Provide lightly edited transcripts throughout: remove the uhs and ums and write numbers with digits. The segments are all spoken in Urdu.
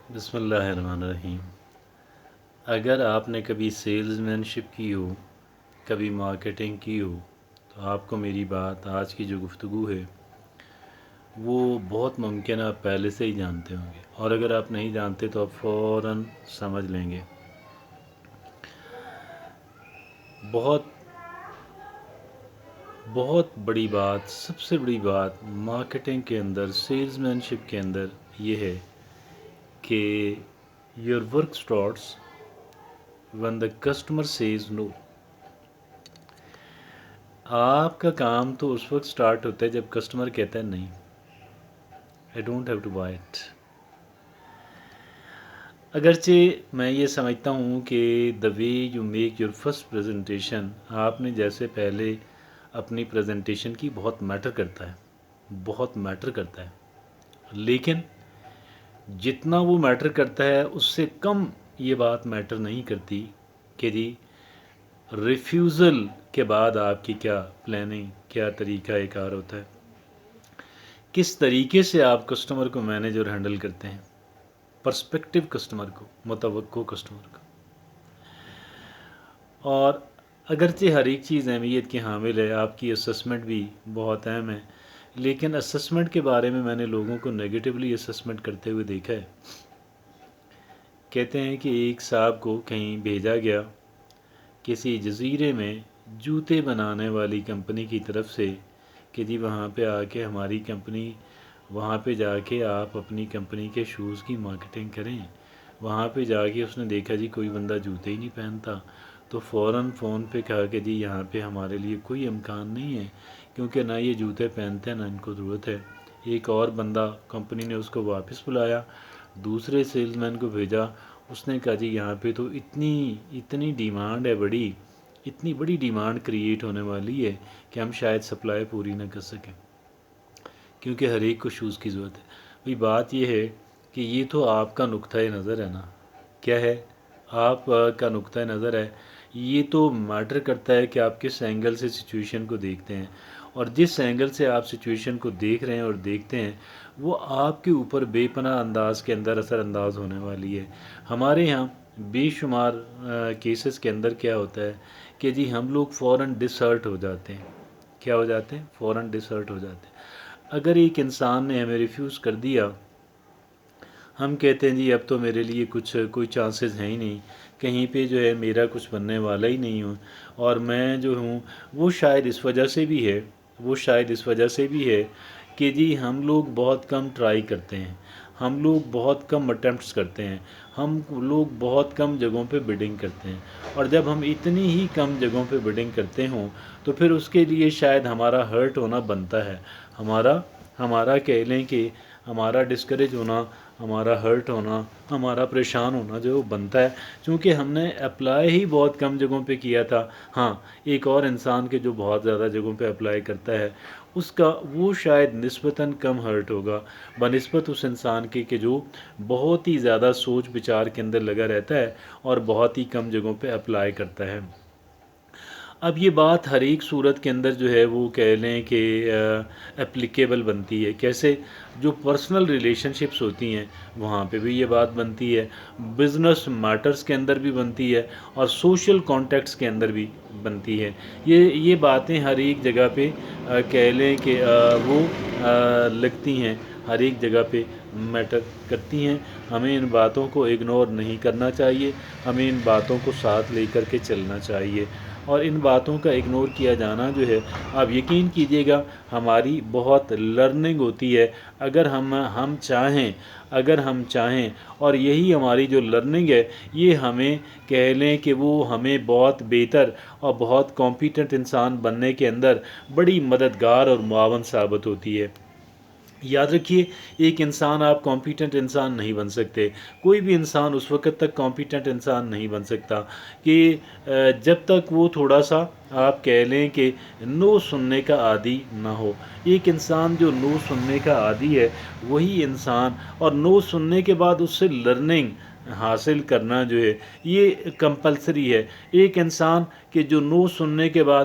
بسم اللہ الرحمن الرحیم۔ اگر آپ نے کبھی سیلز مین شپ کی ہو، کبھی مارکیٹنگ کی ہو، تو آپ کو میری بات آج کی جو گفتگو ہے وہ بہت ممکن آپ پہلے سے ہی جانتے ہوں گے، اور اگر آپ نہیں جانتے تو آپ فوراً سمجھ لیں گے۔ بہت بہت بڑی بات، سب سے بڑی بات مارکیٹنگ کے اندر، سیلز مین شپ کے اندر یہ ہے کہ your work starts when the customer says no۔ آپ کا کام تو اس وقت سٹارٹ ہوتا ہے جب کسٹمر کہتا ہے نہیں، I don't have to buy it۔ اگرچہ میں یہ سمجھتا ہوں کہ the way you make your first presentation، آپ نے جیسے پہلے اپنی پریزنٹیشن کی، بہت میٹر کرتا ہے، بہت میٹر کرتا ہے، لیکن جتنا وہ میٹر کرتا ہے اس سے کم یہ بات میٹر نہیں کرتی کہ جی ریفیوزل کے بعد آپ کی کیا پلاننگ، کیا طریقہ کار ہوتا ہے، کس طریقے سے آپ کسٹمر کو مینیج اور ہینڈل کرتے ہیں، پرسپیکٹیو کسٹمر کو، متوقع کسٹمر کو۔ اور اگرچہ ہر ایک چیز اہمیت کی حامل ہے، آپ کی اسسمنٹ بھی بہت اہم ہے، لیکن اسسمنٹ کے بارے میں نے لوگوں کو نیگیٹولی اسسمنٹ کرتے ہوئے دیکھا ہے۔ کہتے ہیں کہ ایک صاحب کو کہیں بھیجا گیا کسی جزیرے میں جوتے بنانے والی کمپنی کی طرف سے کہ جی وہاں پہ آ کے ہماری کمپنی، وہاں پہ جا کے آپ اپنی کمپنی کے شوز کی مارکیٹنگ کریں۔ وہاں پہ جا کے اس نے دیکھا جی کوئی بندہ جوتے ہی نہیں پہنتا، تو فوراً فون پہ کہا کہ جی یہاں پہ ہمارے لیے کوئی امکان نہیں ہے، کیونکہ نہ یہ جوتے پہنتے ہیں نہ ان کو ضرورت ہے۔ ایک اور بندہ کمپنی نے اس کو واپس بلایا، دوسرے سیلز مین کو بھیجا، اس نے کہا جی یہاں پہ تو اتنی ڈیمانڈ ہے، اتنی بڑی ڈیمانڈ کریٹ ہونے والی ہے کہ ہم شاید سپلائی پوری نہ کر سکیں، کیونکہ ہر ایک کو شوز کی ضرورت ہے۔ بھئی بات یہ ہے کہ یہ تو آپ کا نقطۂ نظر ہے نا، کیا ہے؟ آپ کا نقطۂ نظر ہے، یہ تو میٹر کرتا ہے کہ آپ کس اینگل سے سچویشن کو دیکھتے ہیں، اور جس اینگل سے آپ سچویشن کو دیکھ رہے ہیں اور دیکھتے ہیں وہ آپ کے اوپر بے پناہ انداز کے اندر اثر انداز ہونے والی ہے۔ ہمارے یہاں بے شمار کیسز کے اندر کیا ہوتا ہے کہ جی ہم لوگ فوراً ڈسہرٹ ہو جاتے ہیں۔ کیا ہو جاتے ہیں؟ فوراً ڈسہرٹ ہو جاتے ہیں۔ اگر ایک انسان نے ہمیں ریفیوز کر دیا، ہم کہتے ہیں جی اب تو میرے لیے کوئی چانسز ہیں ہی نہیں، کہیں پہ جو ہے میرا کچھ بننے والا ہی نہیں ہوں، اور میں جو ہوں وہ شاید اس وجہ سے بھی ہے کہ جی ہم لوگ بہت کم ٹرائی کرتے ہیں، ہم لوگ بہت کم اٹیمپٹس کرتے ہیں، ہم لوگ بہت کم جگہوں پہ بڈنگ کرتے ہیں، اور جب ہم اتنی ہی کم جگہوں پہ بڈنگ کرتے ہوں تو پھر اس کے لیے شاید ہمارا ہرٹ ہونا بنتا ہے، ہمارا کہہ لیں کہ ہمارا ڈسکریج ہونا، ہمارا ہرٹ ہونا، ہمارا پریشان ہونا جو بنتا ہے، چونکہ ہم نے اپلائی ہی بہت کم جگہوں پہ کیا تھا۔ ہاں، ایک اور انسان کے جو بہت زیادہ جگہوں پہ اپلائی کرتا ہے اس کا وہ شاید نسبتاً کم ہرٹ ہوگا بنسبت اس انسان کے کہ جو بہت ہی زیادہ سوچ بچار کے اندر لگا رہتا ہے اور بہت ہی کم جگہوں پہ اپلائی کرتا ہے۔ اب یہ بات ہر ایک صورت کے اندر جو ہے وہ کہہ لیں کہ اپلیکیبل بنتی ہے۔ کیسے؟ جو پرسنل ریلیشن شپس ہوتی ہیں وہاں پہ بھی یہ بات بنتی ہے، بزنس میٹرز کے اندر بھی بنتی ہے، اور سوشل کانٹیکٹس کے اندر بھی بنتی ہے۔ یہ باتیں ہر ایک جگہ پہ کہہ لیں کہ وہ لگتی ہیں، ہر ایک جگہ پہ میٹر کرتی ہیں۔ ہمیں ان باتوں کو اگنور نہیں کرنا چاہیے، ہمیں ان باتوں کو ساتھ لے کر کے چلنا چاہیے، اور ان باتوں کا اگنور کیا جانا جو ہے، آپ یقین کیجئے گا ہماری بہت لرننگ ہوتی ہے اگر ہم چاہیں، اور یہی ہماری جو لرننگ ہے یہ ہمیں کہہ لیں کہ وہ ہمیں بہت بہتر اور بہت کمپیٹنٹ انسان بننے کے اندر بڑی مددگار اور معاون ثابت ہوتی ہے۔ یاد رکھیے، ایک انسان آپ کمپیٹنٹ انسان نہیں بن سکتے، کوئی بھی انسان اس وقت تک کمپیٹنٹ انسان نہیں بن سکتا کہ جب تک وہ تھوڑا سا آپ کہہ لیں کہ نو سننے کا عادی نہ ہو۔ ایک انسان جو نو سننے کا عادی ہے وہی انسان، اور نو سننے کے بعد اس سے لرننگ حاصل کرنا جو ہے یہ کمپلسری ہے۔ ایک انسان کہ جو نو سننے کے بعد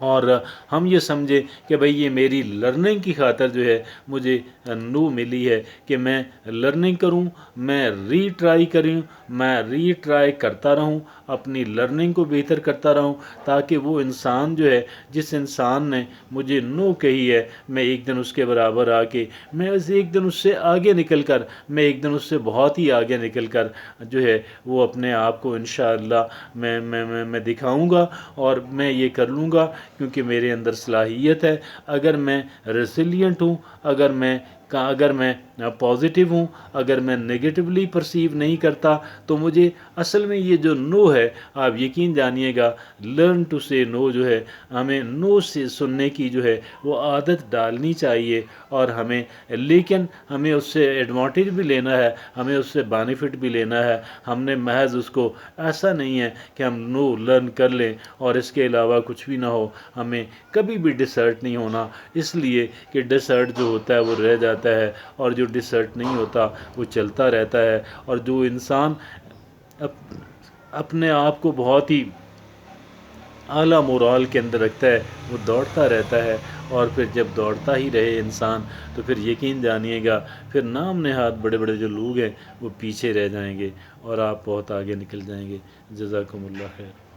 اور ہم یہ سمجھیں کہ بھئی یہ میری لرننگ کی خاطر جو ہے مجھے نو ملی ہے کہ میں لرننگ کروں، میں ری ٹرائی کروں، میں ری ٹرائی کرتا رہوں، اپنی لرننگ کو بہتر کرتا رہوں، تاکہ وہ انسان جو ہے، جس انسان نے مجھے نو کہی ہے، میں ایک دن اس کے برابر آ کے میں ایک دن اس سے آگے نکل کر، میں ایک دن اس سے بہت ہی آگے نکل کر جو ہے وہ اپنے آپ کو انشاءاللہ میں دکھاؤں گا، اور میں یہ کر لوں گا کیونکہ میرے اندر صلاحیت ہے۔ اگر میں ریسیلینٹ ہوں، اگر میں پازیٹیو ہوں، اگر میں نگیٹیولی پرسیو نہیں کرتا، تو مجھے اصل میں یہ جو نو ہے، آپ یقین جانیے گا، لرن ٹو سے نو جو ہے، ہمیں نو سے سننے کی جو ہے وہ عادت ڈالنی چاہیے، اور لیکن ہمیں اس سے ایڈوانٹیج بھی لینا ہے، ہمیں اس سے بینیفٹ بھی لینا ہے۔ ہم نے محض اس کو ایسا نہیں ہے کہ ہم نو لرن کر لیں اور اس کے علاوہ کچھ بھی نہ ہو، ہمیں کبھی بھی ڈسرٹ نہیں ہونا، اس لیے کہ ڈسرٹ جو ہوتا ہے وہ رہ جاتا ہے، اور جو ڈسرٹ نہیں ہوتا وہ چلتا رہتا ہے۔ اور جو انسان اپنے آپ کو بہت ہی اعلیٰ مورال کے اندر رکھتا ہے، وہ دوڑتا رہتا ہے، اور پھر جب دوڑتا ہی رہے انسان، تو پھر یقین جانیے گا، پھر نام نہاد بڑے بڑے جو لوگ ہیں وہ پیچھے رہ جائیں گے، اور آپ بہت آگے نکل جائیں گے۔ جزاکم اللہ خیر۔